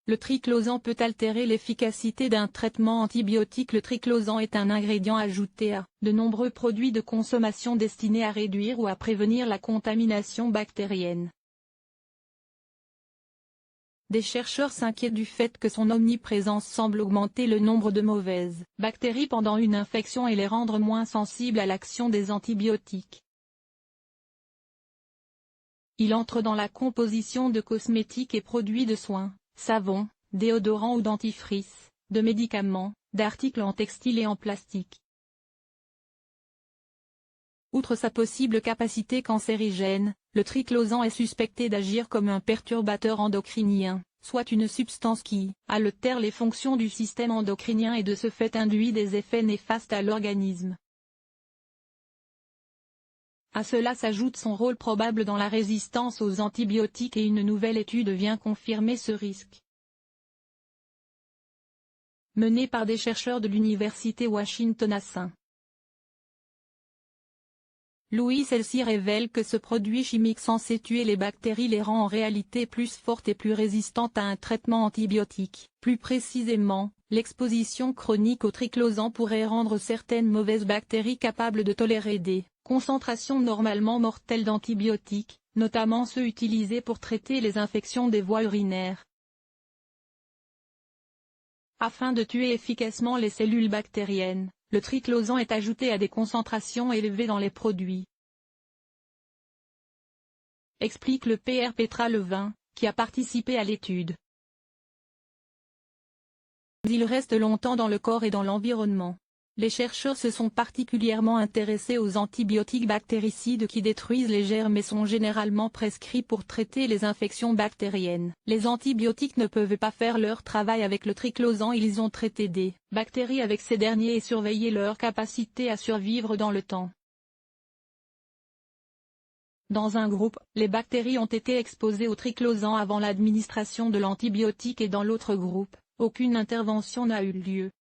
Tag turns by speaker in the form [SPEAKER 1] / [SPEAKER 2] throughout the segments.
[SPEAKER 1] Le triclosan peut altérer l'efficacité d'un traitement antibiotique. Le triclosan est un ingrédient ajouté à de nombreux produits de consommation destinés à réduire ou à prévenir la contamination bactérienne. Des chercheurs s'inquiètent du fait que son omniprésence semble augmenter le nombre de mauvaises bactéries pendant une infection et les rendre moins sensibles à l'action des antibiotiques. Il entre dans la composition de cosmétiques et produits de soins, savons, déodorants ou dentifrices, de médicaments, d'articles en textile et en plastique. Outre sa possible capacité cancérigène, le triclosan est suspecté d'agir comme un perturbateur endocrinien, soit une substance qui altère les fonctions du système endocrinien et de ce fait induit des effets néfastes à l'organisme. À cela s'ajoute son rôle probable dans la résistance aux antibiotiques et une nouvelle étude vient confirmer ce risque. Menée par des chercheurs de l'université Washington à St. Louis, celle-ci révèle que ce produit chimique censé tuer les bactéries les rend en réalité plus fortes et plus résistantes à un traitement antibiotique. Plus précisément, l'exposition chronique au triclosan pourrait rendre certaines mauvaises bactéries capables de tolérer des concentrations normalement mortelles d'antibiotiques, notamment ceux utilisés pour traiter les infections des voies urinaires. Afin de tuer efficacement les cellules bactériennes, le triclosan est ajouté à des concentrations élevées dans les produits. Explique le Pr Petra Levin, qui a participé à l'étude. Il reste longtemps dans le corps et dans l'environnement. Les chercheurs se sont particulièrement intéressés aux antibiotiques bactéricides qui détruisent les germes et sont généralement prescrits pour traiter les infections bactériennes. Les antibiotiques ne peuvent pas faire leur travail avec le triclosan. Ils ont traité des bactéries avec ces derniers et surveillé leur capacité à survivre dans le temps. Dans un groupe, les bactéries ont été exposées au triclosan avant l'administration de l'antibiotique et dans l'autre groupe, aucune intervention n'a eu lieu.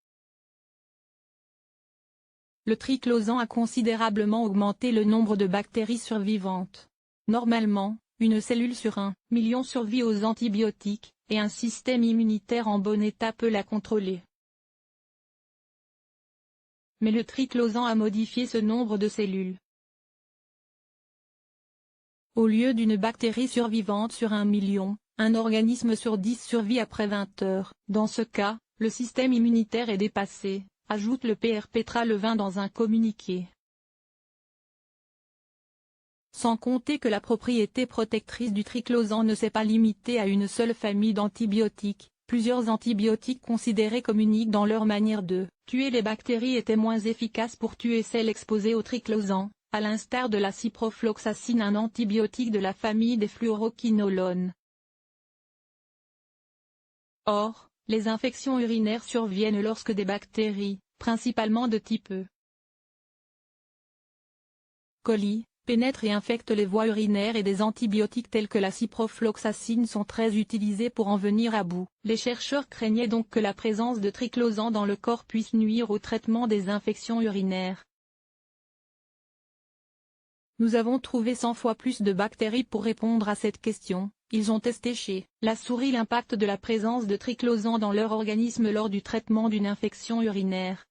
[SPEAKER 1] Le triclosan a considérablement augmenté le nombre de bactéries survivantes. Normalement, une cellule sur 1 million survit aux antibiotiques, et un système immunitaire en bon état peut la contrôler. Mais le triclosan a modifié ce nombre de cellules. Au lieu d'une bactérie survivante sur 1 million, un organisme sur 10 survit après 20 heures. Dans ce cas, le système immunitaire est dépassé, ajoute le Pr Petra Levin dans un communiqué. Sans compter que la propriété protectrice du triclosan ne s'est pas limitée à une seule famille d'antibiotiques, plusieurs antibiotiques considérés comme uniques dans leur manière de tuer les bactéries étaient moins efficaces pour tuer celles exposées au triclosan, à l'instar de la ciprofloxacine, un antibiotique de la famille des fluoroquinolones. Or, les infections urinaires surviennent lorsque des bactéries, principalement de type E. coli, pénètrent et infectent les voies urinaires et des antibiotiques tels que la ciprofloxacine sont très utilisés pour en venir à bout. Les chercheurs craignaient donc que la présence de triclosan dans le corps puisse nuire au traitement des infections urinaires. Nous avons trouvé 100 fois plus de bactéries pour répondre à cette question. Ils ont testé chez la souris l'impact de la présence de triclosan dans leur organisme lors du traitement d'une infection urinaire.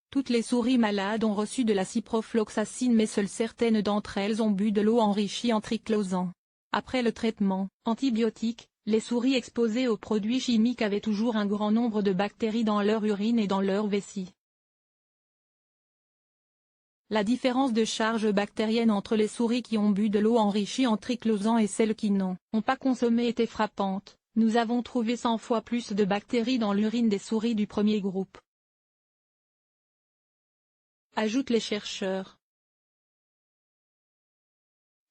[SPEAKER 1] Toutes les souris malades ont reçu de la ciprofloxacine mais seules certaines d'entre elles ont bu de l'eau enrichie en triclosan. Après le traitement antibiotique, les souris exposées aux produits chimiques avaient toujours un grand nombre de bactéries dans leur urine et dans leur vessie. La différence de charge bactérienne entre les souris qui ont bu de l'eau enrichie en triclosan et celles qui n'ont pas consommé était frappante. Nous avons trouvé 100 fois plus de bactéries dans l'urine des souris du premier groupe, ajoutent les chercheurs.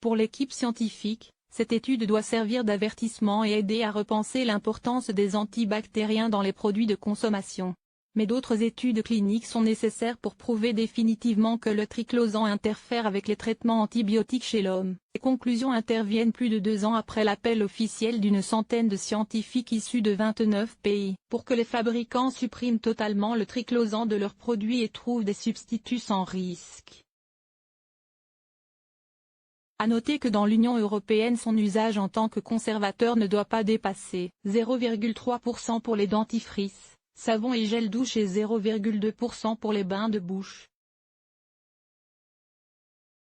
[SPEAKER 1] Pour l'équipe scientifique, cette étude doit servir d'avertissement et aider à repenser l'importance des antibactériens dans les produits de consommation. Mais d'autres études cliniques sont nécessaires pour prouver définitivement que le triclosan interfère avec les traitements antibiotiques chez l'homme. Ces conclusions interviennent plus de 2 ans après l'appel officiel d'une centaine de scientifiques issus de 29 pays, pour que les fabricants suppriment totalement le triclosan de leurs produits et trouvent des substituts sans risque. À noter que dans l'Union européenne son usage en tant que conservateur ne doit pas dépasser 0,3% pour les dentifrices, savons et gel douche et 0,2% pour les bains de bouche.